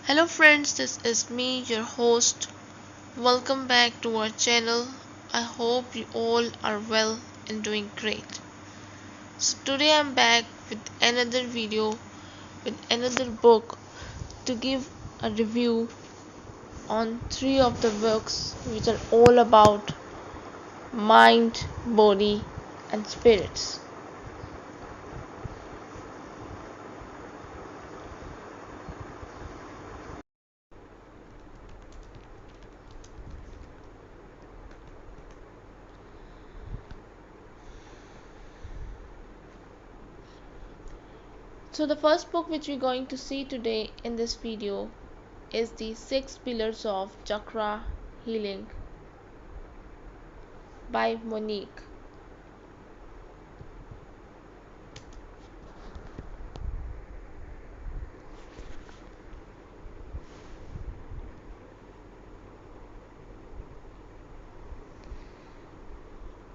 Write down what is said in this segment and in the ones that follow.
Hello friends, this is me, your host. Welcome back to our channel. I hope you all are well and doing great. So today I'm back with another video with another book to give a review on three of the books which are all about mind, body and spirits. So the first book which we're going to see today in this video is the 6 Pillars of Chakra Healing by Monique.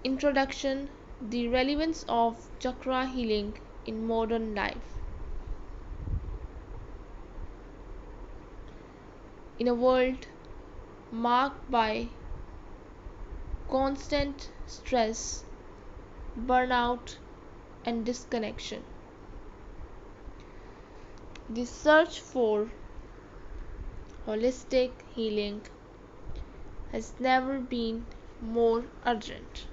Introduction: The relevance of chakra healing in modern life. In a world marked by constant stress, burnout, and disconnection, the search for holistic healing has never been more urgent.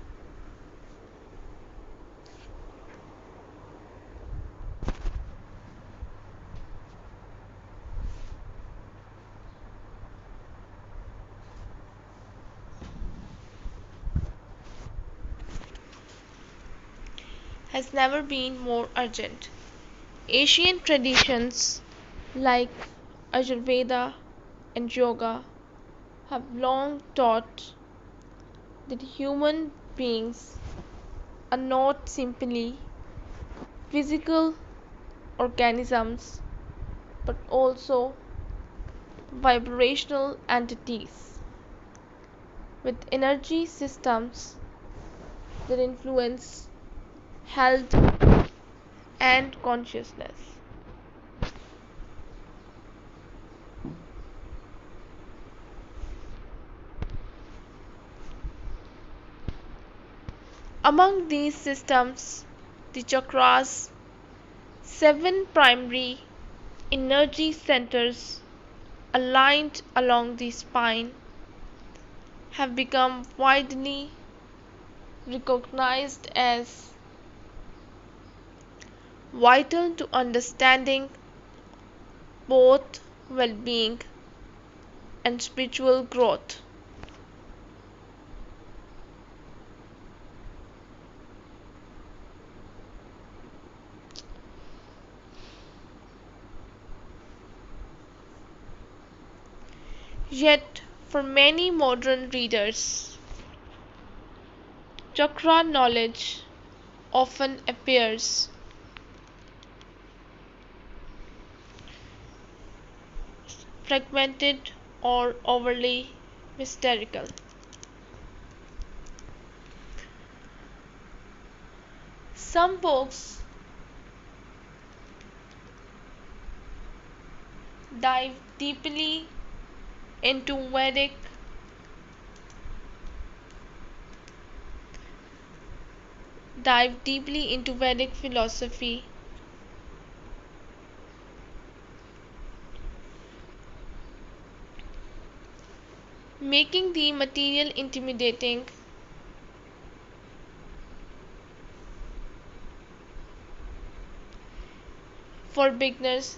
Has never been more urgent. Asian traditions like Ayurveda and yoga have long taught that human beings are not simply physical organisms but also vibrational entities with energy systems that influence health and consciousness. Among these systems, the chakras, 7 primary energy centers aligned along the spine, have become widely recognized as vital to understanding both well-being and spiritual growth. Yet, for many modern readers, chakra knowledge often appears fragmented or overly mystical. Some books dive deeply into Vedic philosophy, making the material intimidating. For beginners,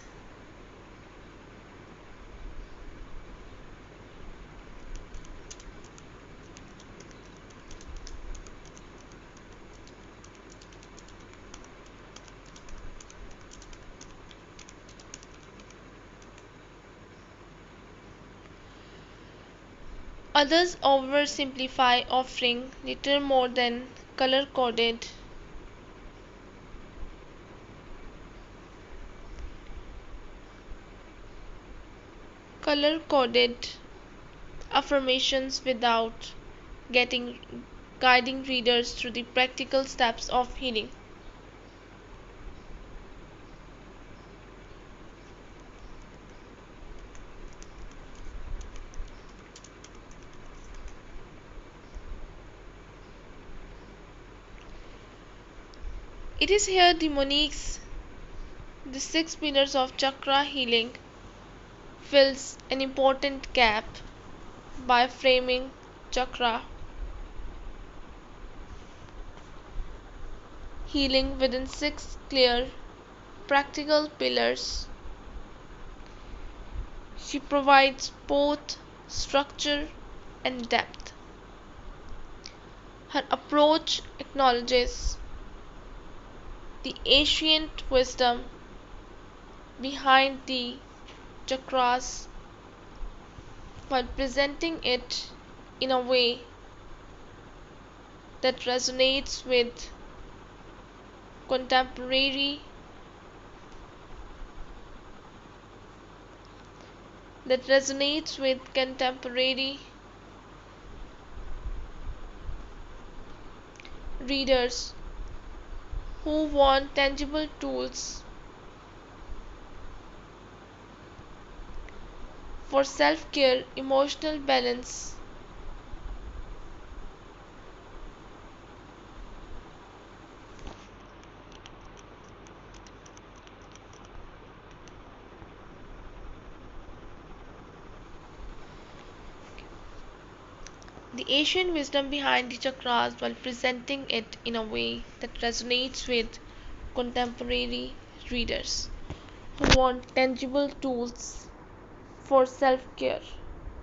others oversimplify, offering little more than color-coded affirmations without getting guiding readers through the practical steps of healing. It is here the Monique's The Six Pillars of Chakra Healing fills an important gap by framing chakra healing within six clear, practical pillars. She provides both structure and depth. Her approach acknowledges the ancient wisdom behind the chakras while presenting it in a way that resonates with contemporary contemporary readers who want tangible tools for self-care, emotional balance, the ancient wisdom behind the chakras while presenting it in a way that resonates with contemporary readers who want tangible tools for self care,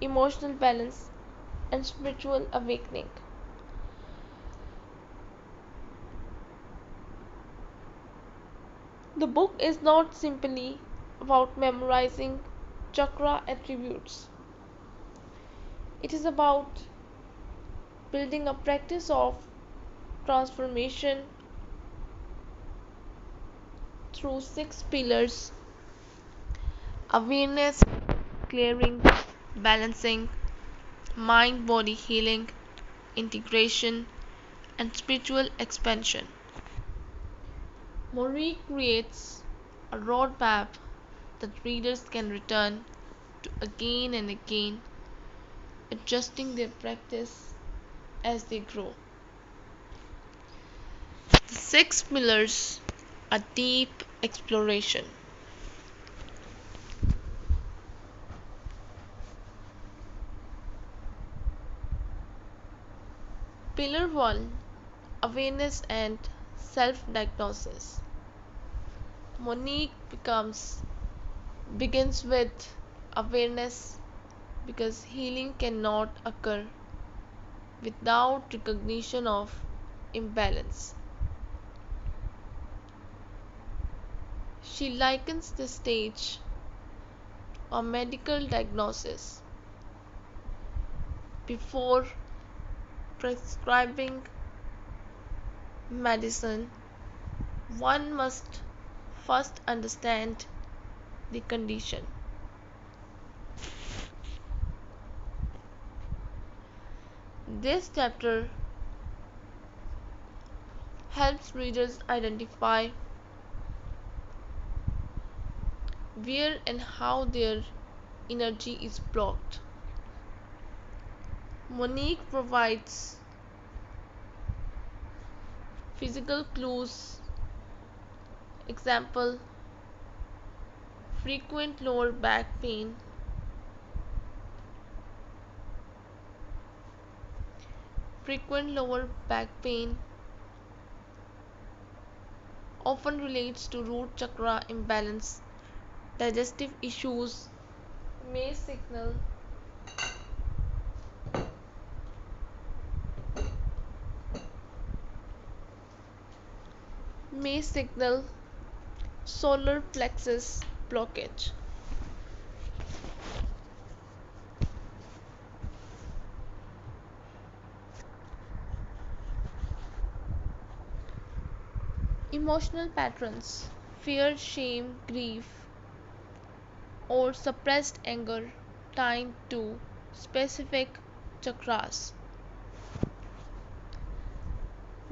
emotional balance, and spiritual awakening. The book is not simply about memorizing chakra attributes, it is about building a practice of transformation through six pillars: awareness, clearing, balancing, mind body healing, integration, and spiritual expansion. Mori creates a roadmap that readers can return to again and again, adjusting their practice as they grow. The six pillars are deep exploration. Pillar 1: Awareness and Self Diagnosis. Monique begins with awareness because healing cannot occur without recognition of imbalance. She likens this stage to a medical diagnosis. Before prescribing medicine, one must first understand the condition. This chapter helps readers identify where and how their energy is blocked. Monique provides physical clues, example, frequent lower back pain, frequent lower back pain often relates to root chakra imbalance. Digestive issues may signal may signal solar plexus blockage. Emotional patterns: fear, shame, grief, or suppressed anger tied to specific chakras.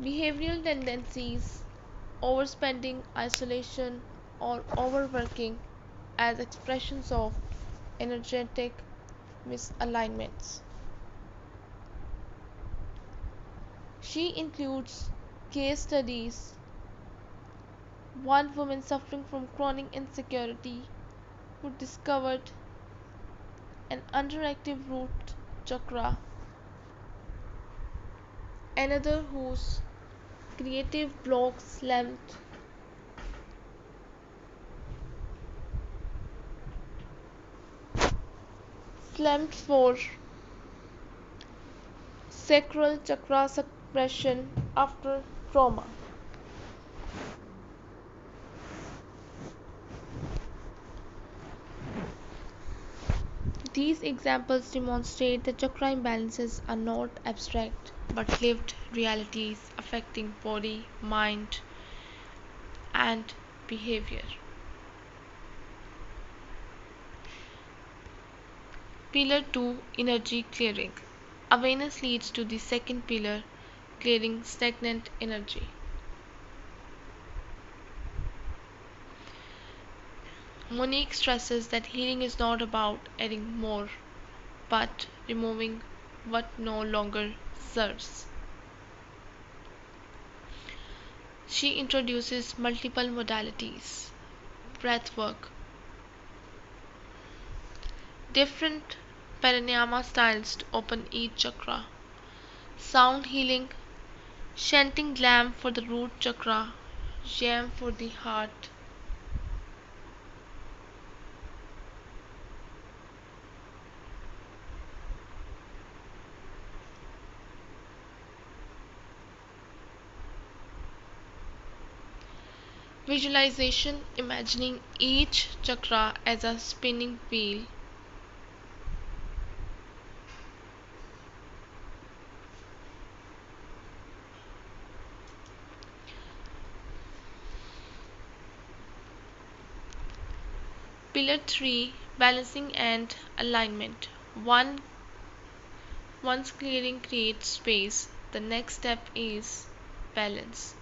Behavioral tendencies: overspending, isolation, or overworking as expressions of energetic misalignments. She includes case studies One woman suffering from chronic insecurity who discovered an underactive root chakra, another whose creative block slammed for sacral chakra suppression after trauma. These examples demonstrate that chakra imbalances are not abstract but lived realities affecting body, mind, and behavior. Pillar 2, Energy Clearing. Awareness leads to the second pillar, clearing stagnant energy. Monique stresses that healing is not about adding more, but removing what no longer serves. She introduces multiple modalities, breathwork, different pranayama styles to open each chakra, sound healing, chanting glam for the root chakra, jam for the heart. Visualization, imagining each chakra as a spinning wheel. Pillar 3, Balancing and Alignment. Once clearing creates space, the next step is balance.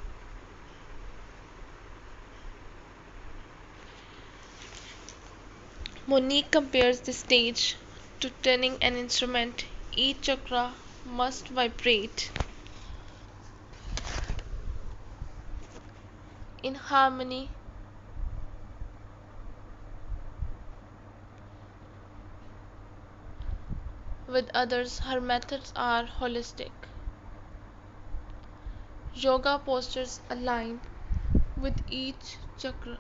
Monique compares the stage to tuning an instrument. Each chakra must vibrate in harmony with others. Her methods are holistic. Yoga postures align with each chakra.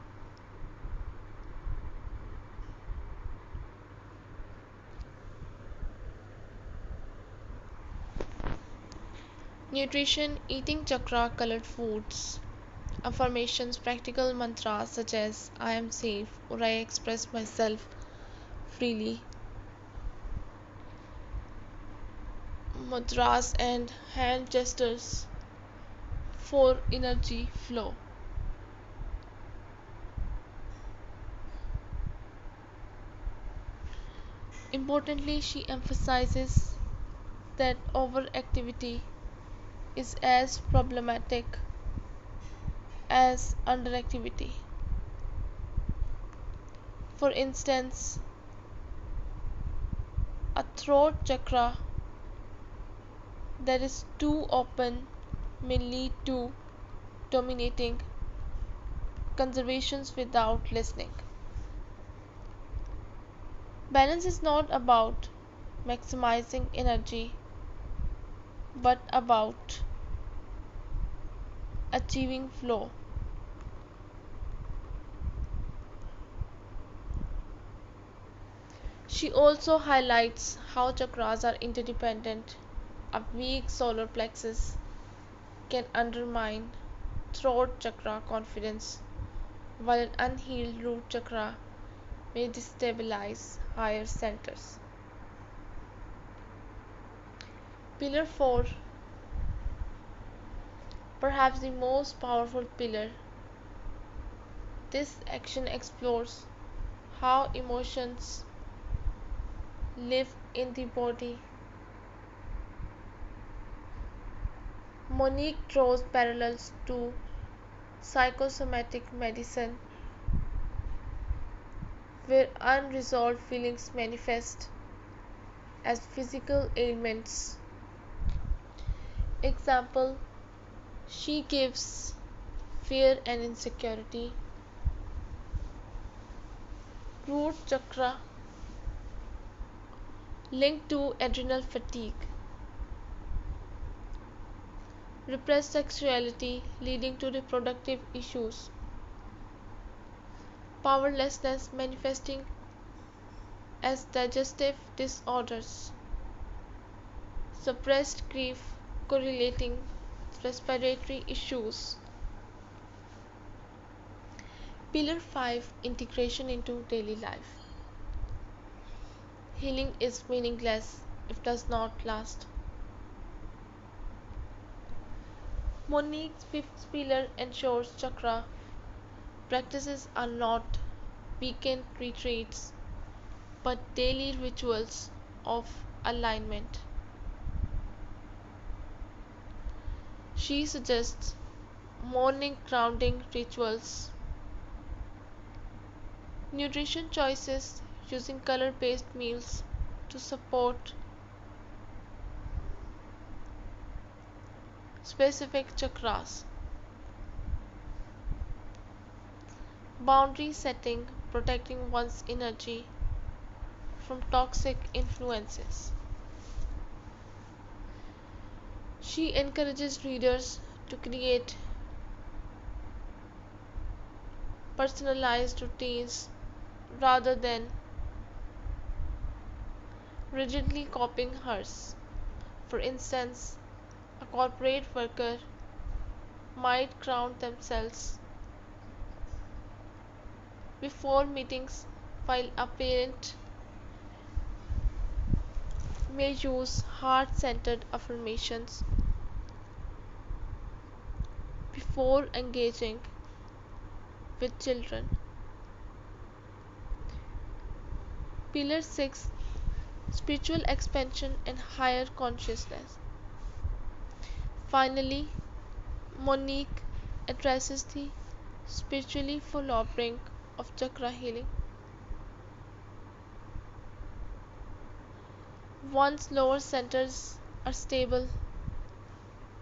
Nutrition, eating chakra colored foods. Affirmations, practical mantras such as I am safe or I express myself freely. Mudras and hand gestures for energy flow. Importantly, she emphasizes that overactivity is as problematic as underactivity. For instance, a throat chakra that is too open may lead to dominating conservations without listening. Balance is not about maximizing energy but about achieving flow. She also highlights how chakras are interdependent. A weak solar plexus can undermine throat chakra confidence, while an unhealed root chakra may destabilize higher centers. Pillar 4, perhaps the most powerful pillar. This action explores how emotions live in the body. Monique draws parallels to psychosomatic medicine, where unresolved feelings manifest as physical ailments. Example, she gives fear and insecurity. Root chakra linked to adrenal fatigue. Repressed sexuality leading to reproductive issues. Powerlessness manifesting as digestive disorders. Suppressed grief correlating with respiratory issues. Pillar 5, integration into daily life. Healing is meaningless if it does not last. Monique's fifth pillar ensures chakra practices are not weekend retreats but daily rituals of alignment. She suggests morning grounding rituals, nutrition choices using color based meals to support specific chakras, boundary setting protecting one's energy from toxic influences. She encourages readers to create personalized routines rather than rigidly copying hers. For instance, a corporate worker might ground themselves before meetings, while a parent may use heart centered affirmations before engaging with children. Pillar 6, spiritual expansion and higher consciousness. Finally, Monique addresses the spiritually flowering of chakra healing. One's lower centers are stable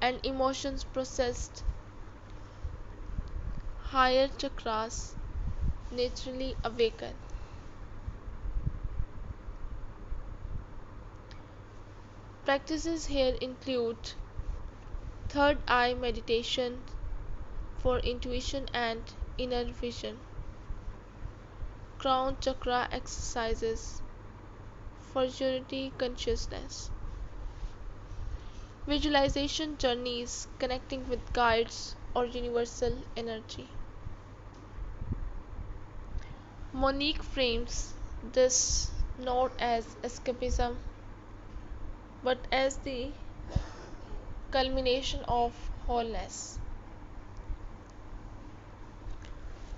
and emotions processed, higher chakras naturally awaken. Practices here include third eye meditation for intuition and inner vision, crown chakra exercises for unity consciousness, visualization journeys connecting with guides or universal energy. Monique frames this not as escapism but as the culmination of wholeness.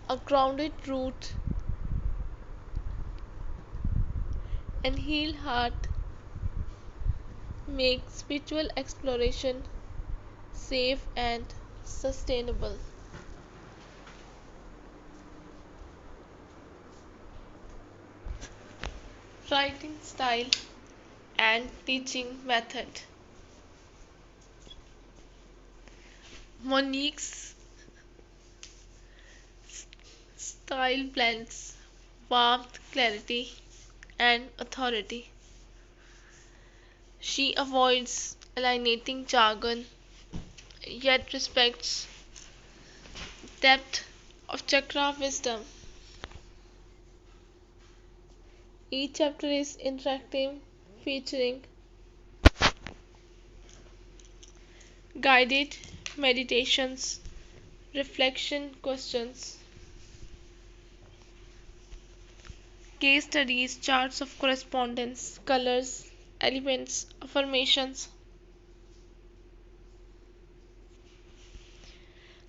A grounded root and healed heart make spiritual exploration safe and sustainable. Writing style and teaching method. Monique's style blends warmth, clarity, and authority. She avoids alienating jargon yet respects depth of chakra wisdom. Each chapter is interactive, featuring guided meditations, reflection questions, case studies, charts of correspondence, colors, elements, affirmations.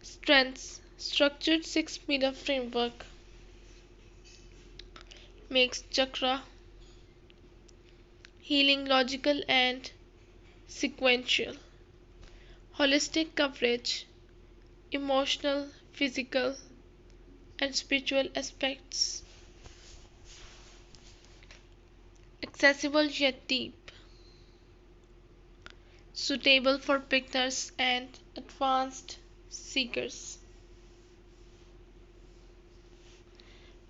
Strengths. Structured 6 pillar framework makes chakra healing logical and sequential. Holistic coverage, emotional, physical, and spiritual aspects. Accessible yet deep. Suitable for beginners and advanced seekers.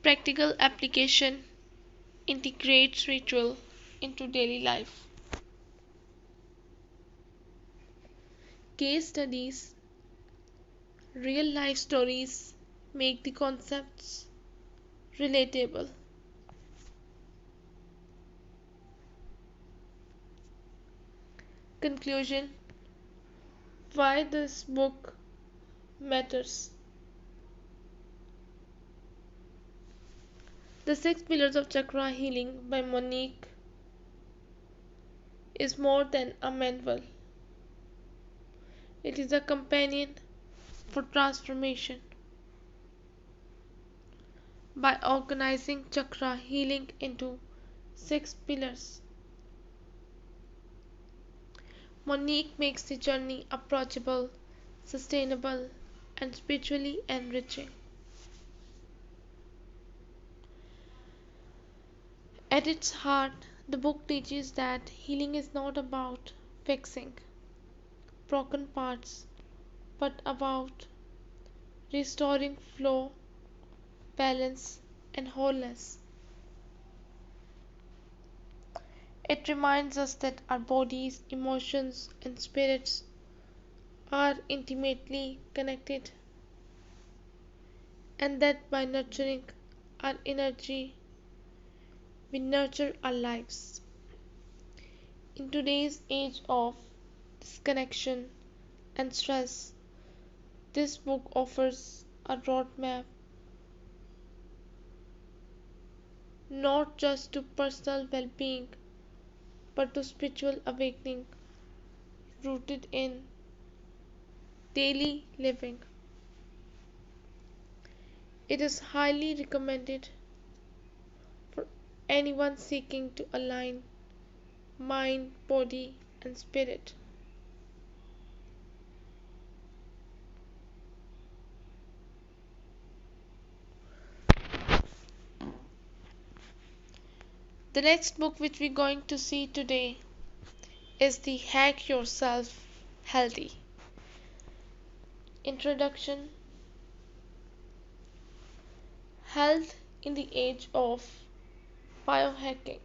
practical application integrates ritual into daily life. Case studies, real life stories make the concepts relatable. Conclusion: why this book matters. The Six Pillars of Chakra Healing by Monique is more than a manual, it is a companion for transformation. By organizing chakra healing into six pillars, Monique makes the journey approachable, sustainable, and spiritually enriching. At its heart, the book teaches that healing is not about fixing broken parts, but about restoring flow, balance, and wholeness. It reminds us that our bodies, emotions, and spirits are intimately connected, and that by nurturing our energy, we nurture our lives. In today's age of disconnection and stress, this book offers a roadmap not just to personal well being but to spiritual awakening rooted in daily living. It is highly recommended for anyone seeking to align mind, body, and spirit. The next book which we're going to see today is the Hack Yourself Healthy. Introduction: Health in the Age of Biohacking.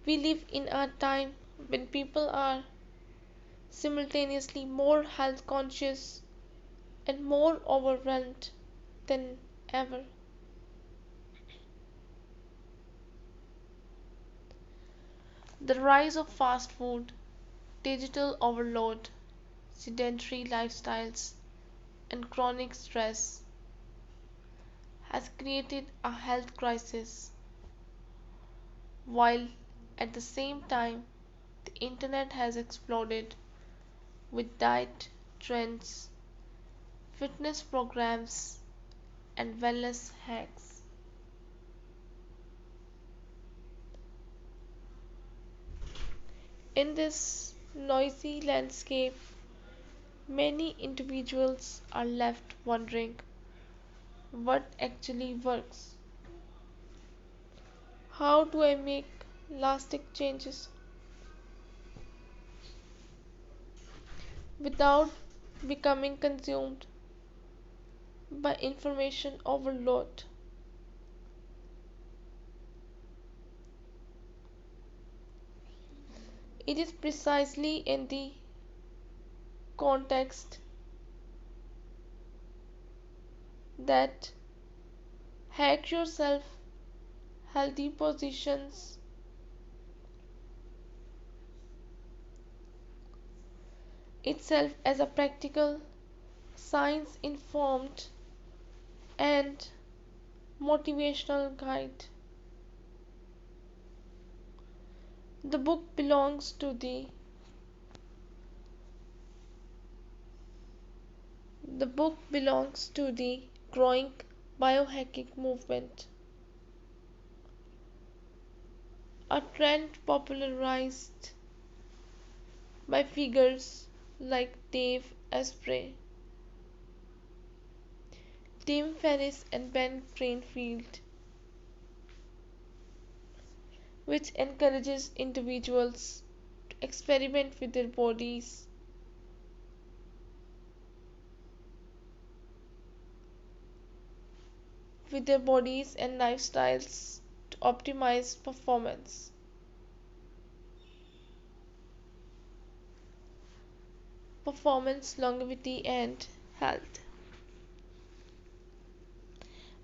We live in a time when people are simultaneously more health conscious and more overwhelmed than ever. The rise of fast food, digital overload, sedentary lifestyles, and chronic stress has created a health crisis, while at the same time the internet has exploded with diet trends, fitness programs, and wellness hacks. In this noisy landscape, many individuals are left wondering what actually works. How do I make lasting changes without becoming consumed by information overload? It is precisely in the context that Hack Yourself Healthy positions itself as a practical, science informed, and motivational guide. The book belongs to the growing biohacking movement, a trend popularized by figures like Dave Asprey, Tim Ferriss, and Ben Greenfield, which encourages individuals to experiment with their bodies and lifestyles to optimize performance, longevity, and health.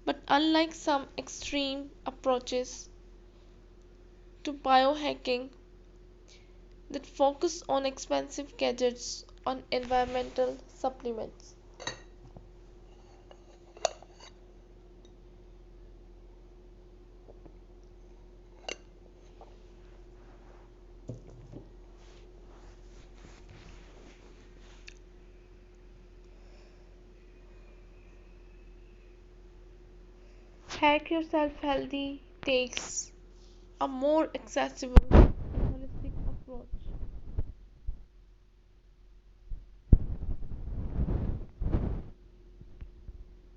But unlike some extreme approaches to biohacking that focus on expensive gadgets on environmental supplements, Hack Yourself Healthy takes a more accessible and holistic approach.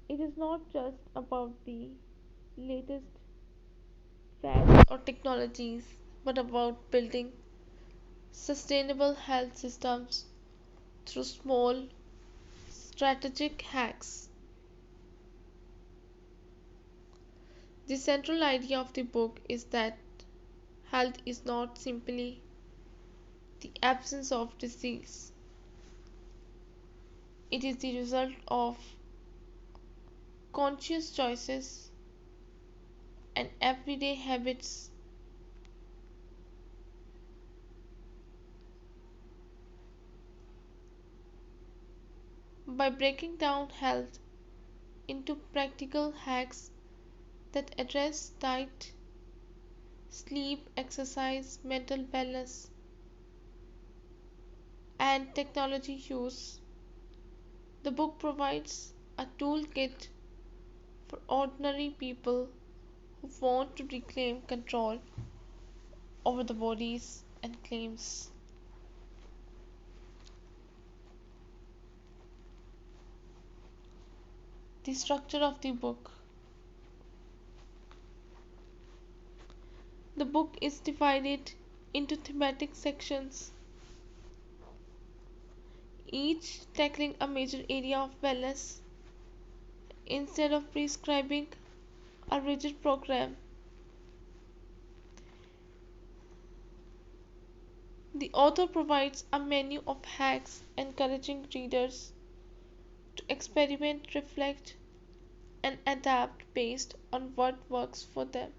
It is not just about the latest fads or technologies, but about building sustainable health systems through small, strategic hacks. The central idea of the book is that health is not simply the absence of disease, it is the result of conscious choices and everyday habits. By breaking down health into practical hacks that address diet, sleep, exercise, mental wellness, and technology use, the book provides a toolkit for ordinary people who want to reclaim control over the bodies and claims. The structure of the book. The book is divided into thematic sections, each tackling a major area of wellness. Instead of prescribing a rigid program, the author provides a menu of hacks encouraging readers to experiment, reflect, and adapt based on what works for them.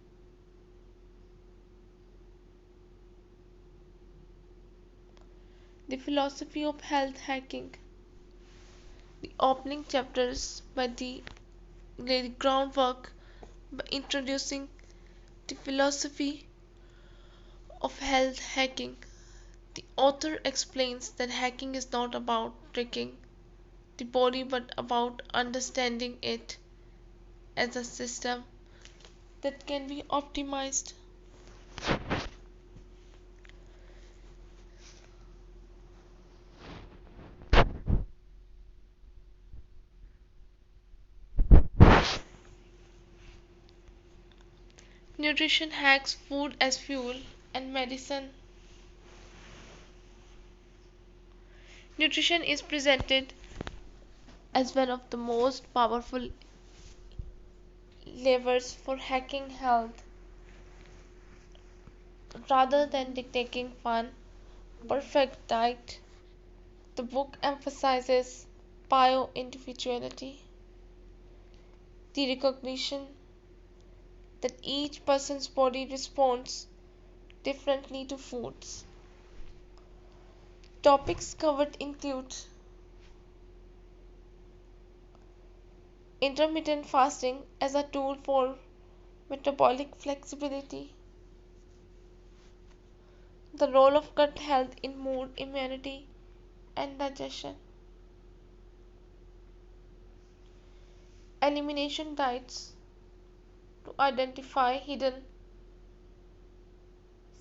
The philosophy of health hacking. The opening chapters lay the groundwork by introducing the philosophy of health hacking. The author explains that hacking is not about tricking the body but about understanding it as a system that can be optimized. Nutrition hacks, food as fuel, and medicine. Nutrition is presented as one of the most powerful levers for hacking health. Rather than dictating one perfect diet, the book emphasizes bio-individuality, the recognition that each person's body responds differently to foods. Topics covered include intermittent fasting as a tool for metabolic flexibility, the role of gut health in mood, immunity, and digestion, elimination diets to identify hidden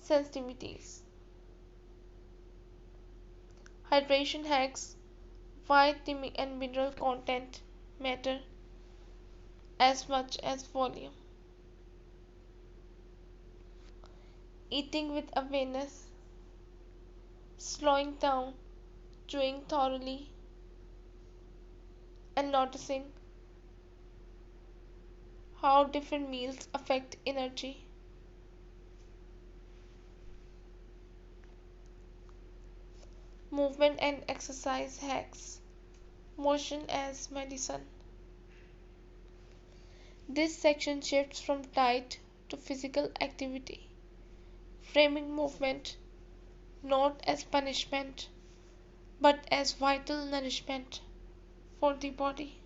sensitivities, hydration hacks, vitamin and mineral content matter as much as volume, eating with awareness, slowing down, chewing thoroughly, and noticing how different meals affect energy. Movement and exercise hacks. Motion as medicine. This section shifts from diet to physical activity, framing movement not as punishment but as vital nourishment for the body.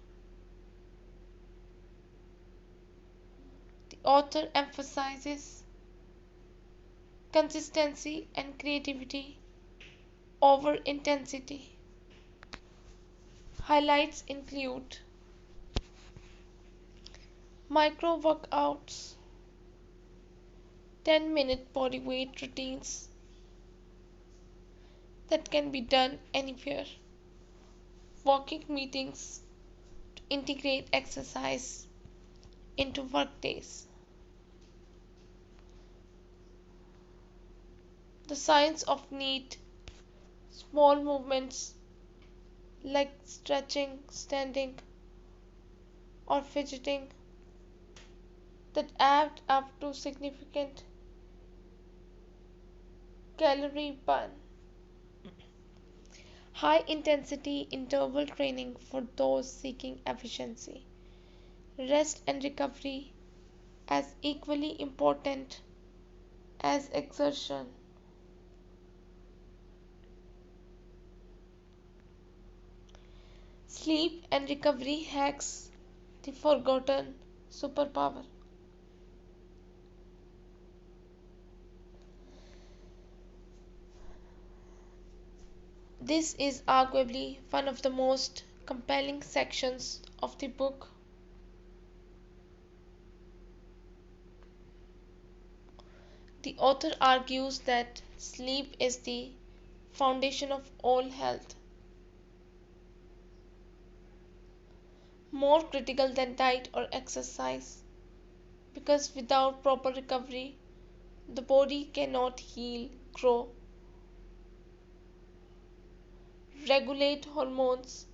The author emphasizes consistency and creativity over intensity. Highlights include micro workouts, 10-minute body weight routines that can be done anywhere, walking meetings to integrate exercise into workdays. The science of need, small movements like stretching, standing, or fidgeting that add up to significant calorie burn. High intensity interval training for those seeking efficiency. Rest and recovery as equally important as exertion. Sleep and recovery hacks, the forgotten superpower. This is arguably one of the most compelling sections of the book. The author argues that sleep is the foundation of all health, more critical than diet or exercise, because without proper recovery, the body cannot heal, grow, regulate hormones.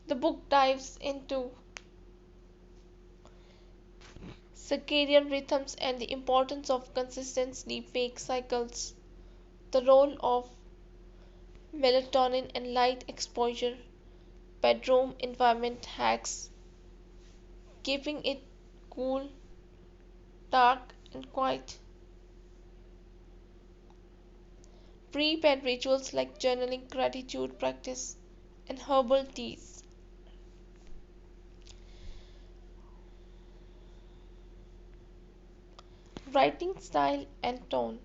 The book dives into circadian rhythms and the importance of consistent sleep-wake cycles, the role of melatonin and light exposure, bedroom environment hacks, keeping it cool, dark, and quiet, pre-bed rituals like journaling, gratitude practice, and herbal teas. Writing style and tone.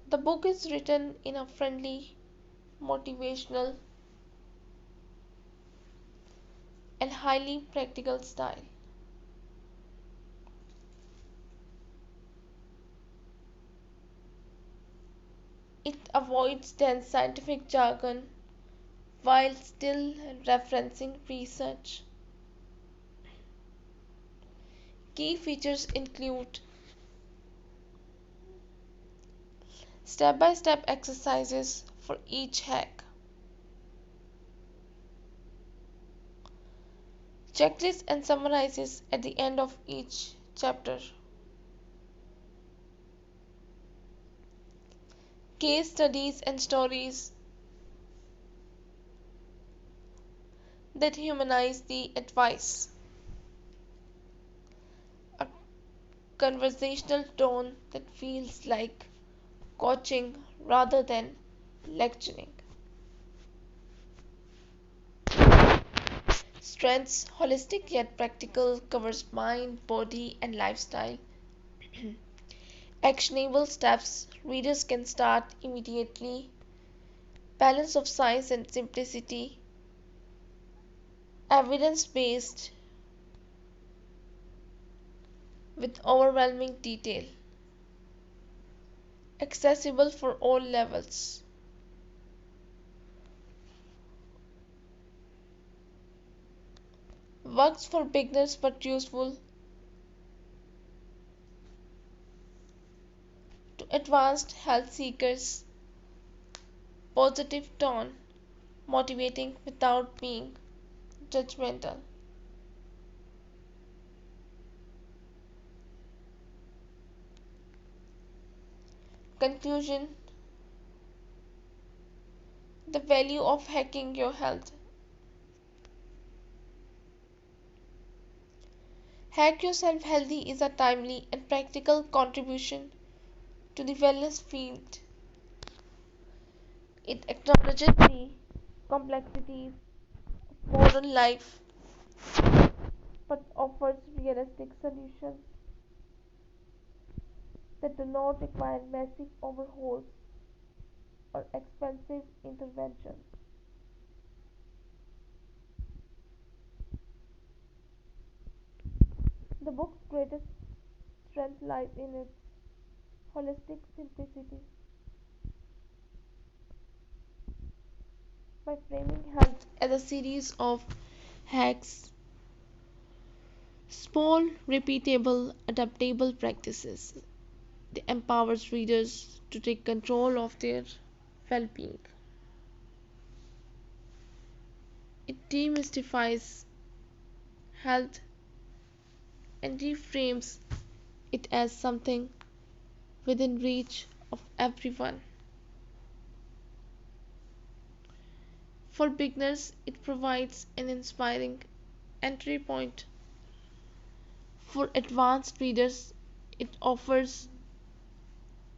The book is written in a friendly, motivational, and highly practical style. It avoids dense scientific jargon while still referencing research. Key features include step-by-step exercises for each hack, checklists and summarizes at the end of each chapter, case studies and stories that humanize the advice, a conversational tone that feels like coaching rather than lecturing. Strengths, holistic yet practical, covers mind, body, and lifestyle. Actionable steps readers can start immediately. Balance of science and simplicity. Evidence based with overwhelming detail. Accessible for all levels. works for beginners but useful to advanced health seekers. Positive tone, motivating without being judgmental. Conclusion: the value of hacking your health. Hack Yourself Healthy is a timely and practical contribution to the wellness field. It acknowledges the complexities of modern life but offers realistic solutions that do not require massive overhauls or expensive interventions. The book's greatest strength lies in its holistic simplicity. By framing health as a series of hacks, small, repeatable, adaptable practices, it empowers readers to take control of their well being. It demystifies health and reframes it as something within reach of everyone. For beginners, it provides an inspiring entry point. For advanced readers, it offers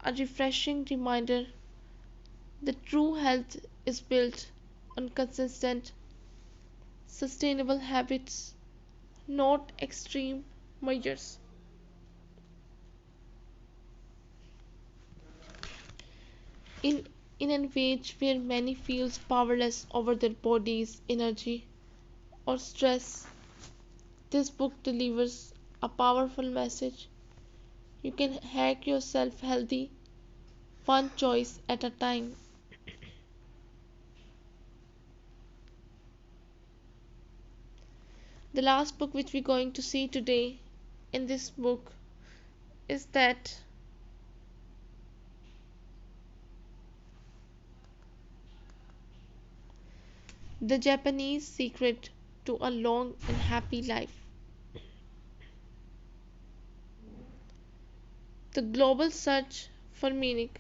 a refreshing reminder that true health is built on consistent, sustainable habits, not extreme measures. In, in an age where many feel powerless over their bodies, energy, or stress, this book delivers a powerful message. You can hack yourself healthy, one choice at a time. The last book which we're going to see today in this book is that The Japanese Secret to a Long and Happy Life. The global search for meaning.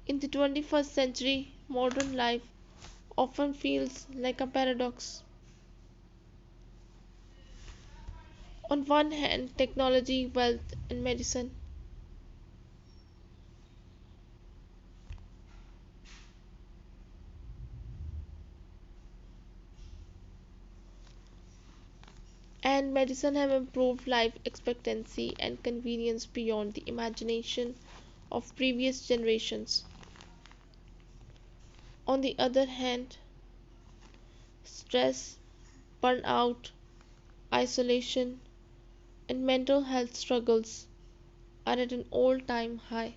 In the 21st century, modern life often feels like a paradox. On one hand, technology, wealth, and medicine. And medicine have improved life expectancy and convenience beyond the imagination of previous generations. On the other hand, stress, burnout, isolation, and mental health struggles are at an all-time high.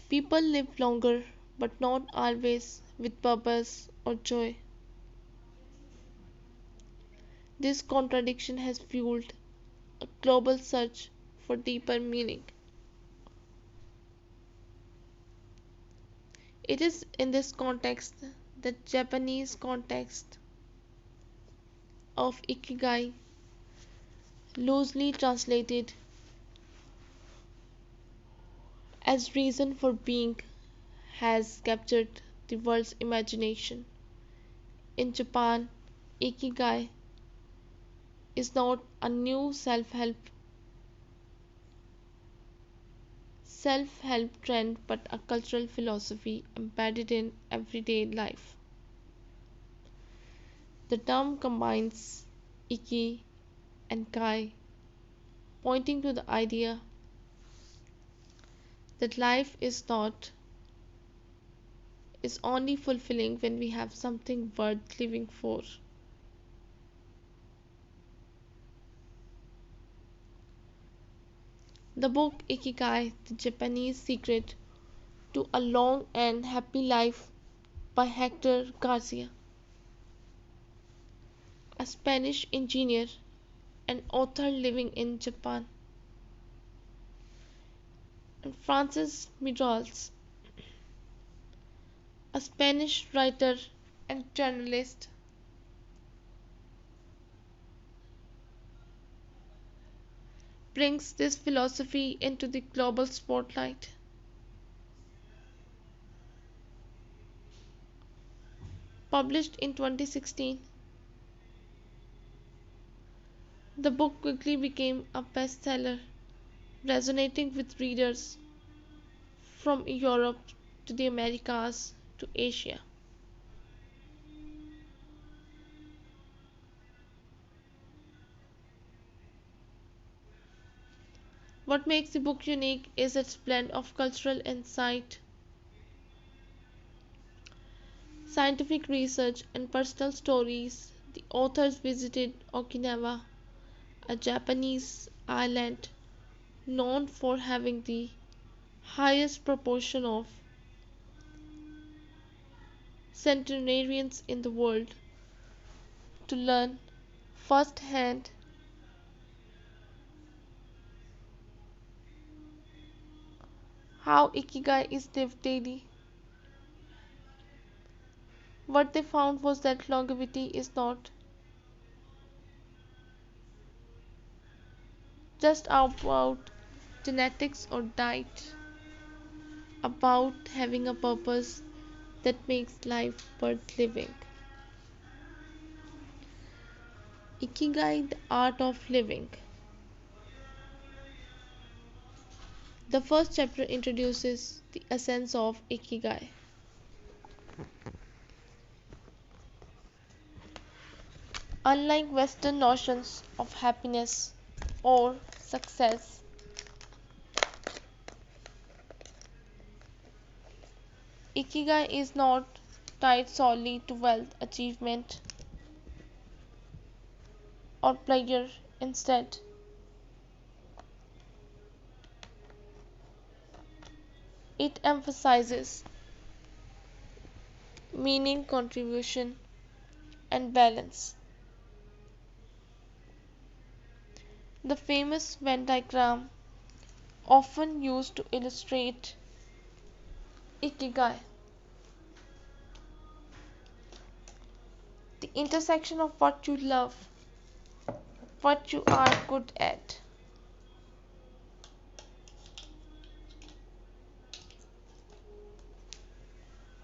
People live longer, but not always with purpose or joy. This contradiction has fueled a global search for deeper meaning. It is in this context, the Japanese context of Ikigai, loosely translated as reason for being, has captured the world's imagination. In Japan, Ikigai is not a new self-help trend but a cultural philosophy embedded in everyday life. The term combines Iki and Kai, pointing to the idea that life is only fulfilling when we have something worth living for. The book Ikigai, The Japanese Secret to a Long and Happy Life by Hector Garcia, a Spanish engineer and author living in Japan, and Francis Miralles, a Spanish writer and journalist, brings this philosophy into the global spotlight. Published in 2016, the book quickly became a bestseller, resonating with readers from Europe to the Americas to Asia. What makes the book unique is its blend of cultural insight, scientific research, and personal stories. The authors visited Okinawa, a Japanese island known for having the highest proportion of centenarians in the world, to learn firsthand how Ikigai is lived daily. What they found was that longevity is not just about genetics or diet, about having a purpose that makes life worth living. Ikigai, the art of living. The first chapter introduces the essence of Ikigai. Unlike Western notions of happiness or success, Ikigai is not tied solely to wealth, achievement, or pleasure. Instead, it emphasizes meaning, contribution, and balance. The famous Venn diagram, often used to illustrate Ikigai, the intersection of what you love, what you are good at,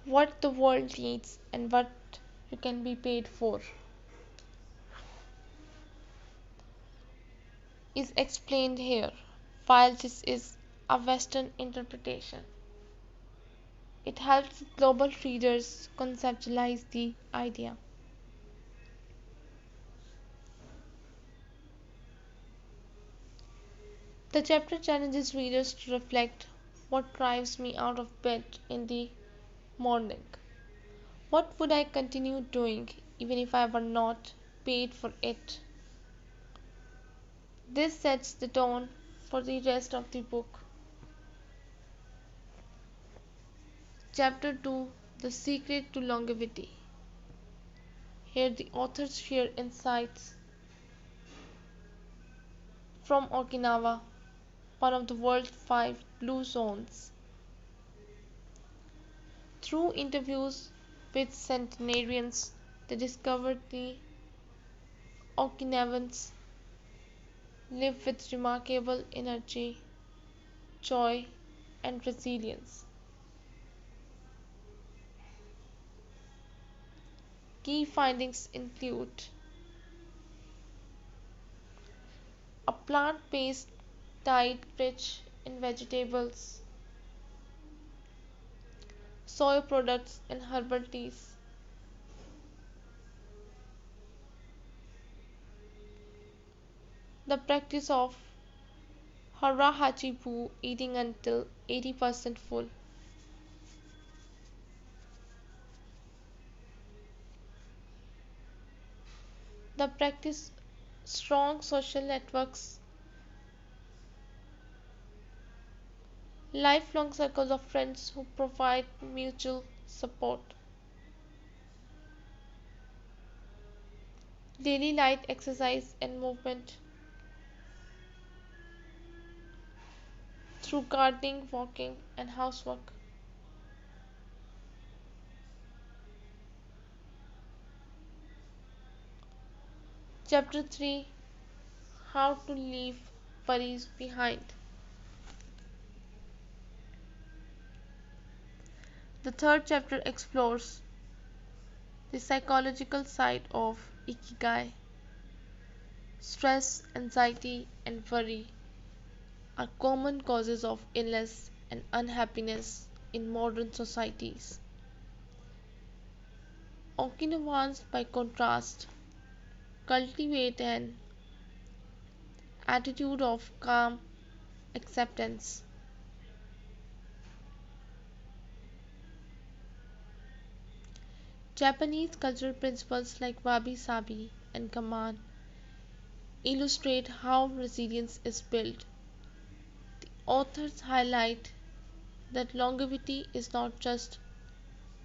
what the world needs, and what you can be paid for, is explained here. While this is a Western interpretation, it helps global readers conceptualize the idea. The chapter challenges readers to reflect: what drives me out of bed in the morning? What would I continue doing even if I were not paid for it? This sets the tone for the rest of the book. Chapter 2: The Secret to Longevity. Here the authors share insights from Okinawa, one of the world's 5 blue zones. Through interviews with centenarians, they discovered the Okinawans live with remarkable energy, joy, and resilience. Key findings include a plant-based diet rich in vegetables, soy products, and herbal teas. The practice of hara hachi eating until 80% full. The practice strong social networks lifelong circles of friends who provide mutual support, daily light exercise and movement through gardening, walking, and housework. Chapter 3: How to Leave Worries Behind. The third chapter explores the psychological side of Ikigai. Stress, anxiety, and worry are common causes of illness and unhappiness in modern societies. Okinawans, by contrast, cultivate an attitude of calm acceptance. Japanese cultural principles like wabi sabi and kaman illustrate how resilience is built. The authors highlight that longevity is not just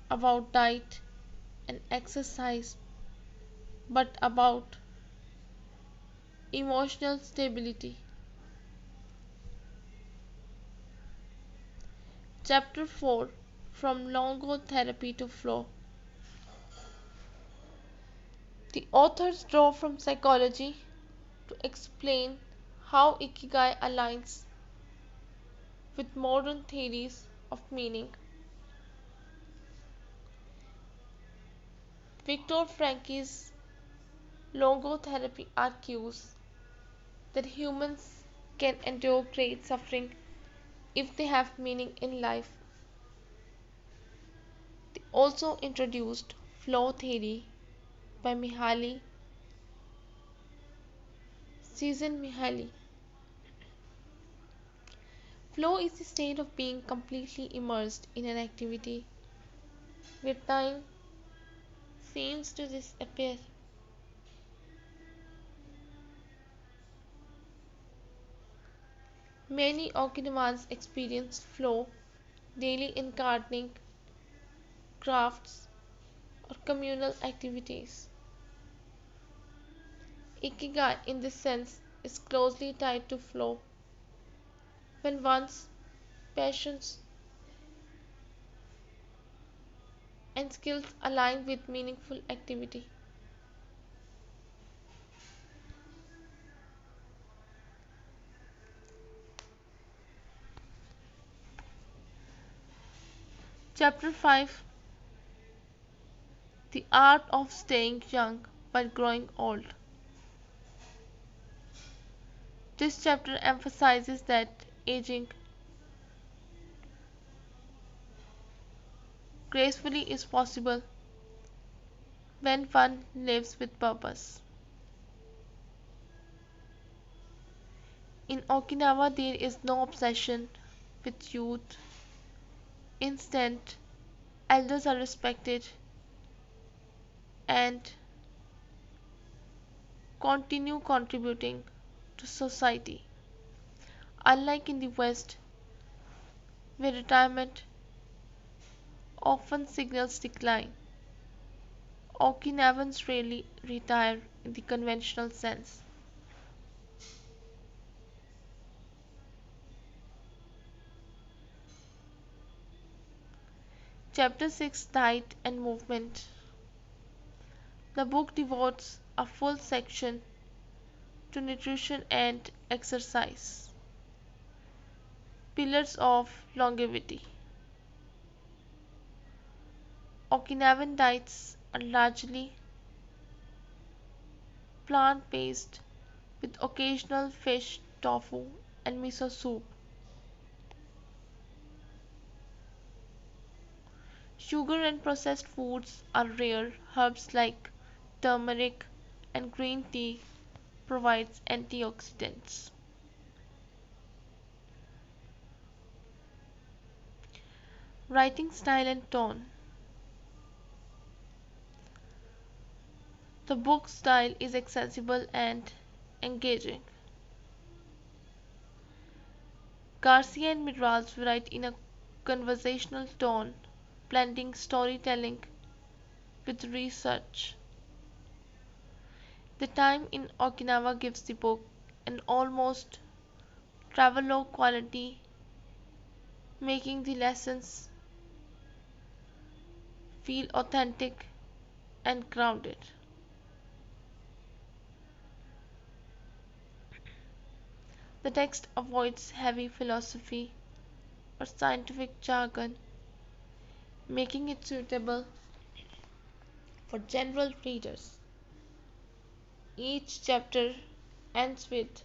about diet and exercise but about emotional stability. Chapter 4: From Longotherapy to Flow. The authors draw from psychology to explain how Ikigai aligns with modern theories of meaning. Viktor Frankl's logotherapy argues that humans can endure great suffering if they have meaning in life. They also introduced flow theory by Mihaly Csikszentmihalyi. Flow is the state of being completely immersed in an activity where time seems to disappear. Many Okinawans experience flow daily in gardening, crafts, or communal activities. Ikigai, in this sense, is closely tied to flow. When one's passions and skills align with meaningful activity. Chapter 5: The Art of Staying Young While Growing Old. This chapter emphasizes that aging gracefully is possible when one lives with purpose. In Okinawa, there is no obsession with youth. Instead, elders are respected and continue contributing to society. Unlike in the West, where retirement often signals decline, Okinawans rarely retire in the conventional sense. Chapter 6: Diet and Movement. The book devotes a full section to nutrition and exercise. Pillars of Longevity. Okinawan diets are largely plant-based with occasional fish, tofu, and miso soup. Sugar and processed foods are rare. Herbs like turmeric and green tea provides antioxidants. Writing style and tone. The book style is accessible and engaging. Garcia and Midraz write in a conversational tone, blending storytelling with research. The time in Okinawa gives the book an almost travelogue quality, making the lessons feel authentic and grounded. The text avoids heavy philosophy or scientific jargon, making it suitable for general readers. Each chapter ends with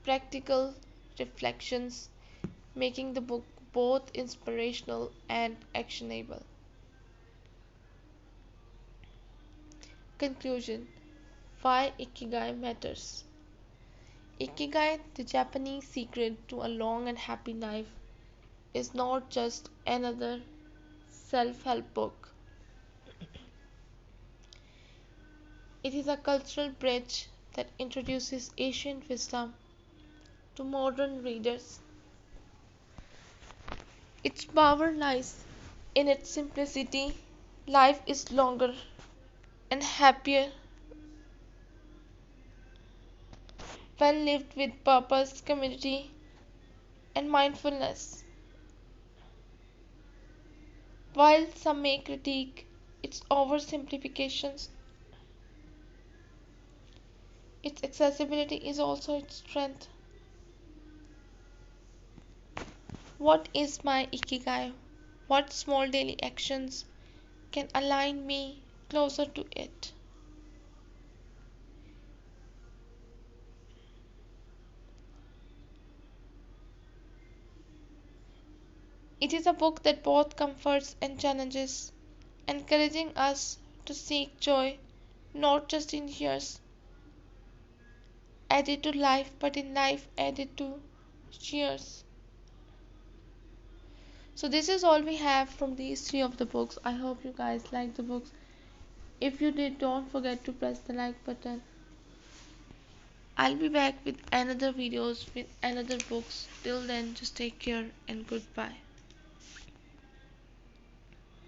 practical reflections, making the book both inspirational and actionable. Conclusion: why Ikigai matters. Ikigai, the Japanese secret to a long and happy life, is not just another self help book. It is a cultural bridge that introduces ancient wisdom to modern readers. Its power lies in its simplicity. Life is longer and happier when lived with purpose, community, and mindfulness. While some may critique its oversimplifications, its accessibility is also its strength. What is my Ikigai? What small daily actions can align me closer to it? It is a book that both comforts and challenges, encouraging us to seek joy not just in years added to life but in life added to years. So this is all we have from these three of the books. I hope you guys like the books. If you did, don't forget to press the like button. I'll be back with another videos with another books. Till then, just take care and goodbye.